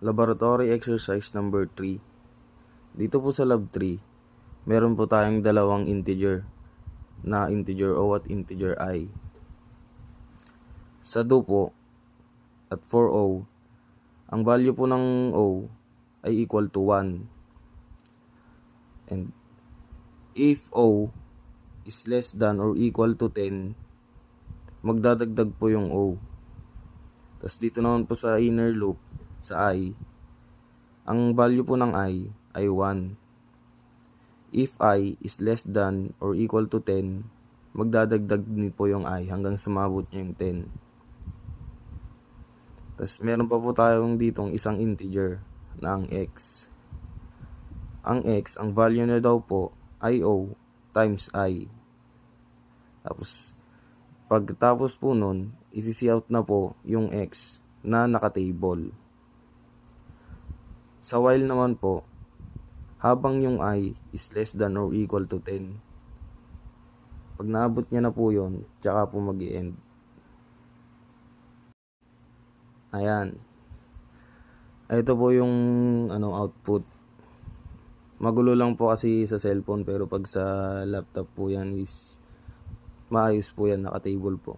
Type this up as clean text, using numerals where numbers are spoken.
Laboratory exercise number 3. Dito po sa lab 3, meron po tayong dalawang integer na integer o at integer I. Sa do po at for o, ang value po ng o ay equal to 1. And if o is less than or equal to 10, magdadagdag po yung o. Tapos dito naman po sa inner loop, sa I, ang value po ng I ay 1. If I is less than or equal to 10, magdadagdag din po yung I hanggang sumabot niya yung 10. Tapos meron pa po tayong ditong isang integer na ang x. Ang x, ang value na daw po ay o times I. Tapos pagkatapos po nun, isi-see out na po yung x na naka-table. Sa while naman po, habang yung I is less than or equal to 10, pag naabot niya na po yun, tsaka po mag-i-end. Ayan. Ito po yung output. Magulo lang po kasi sa cellphone, pero pag sa laptop po yan is maayos po yan, naka-table po.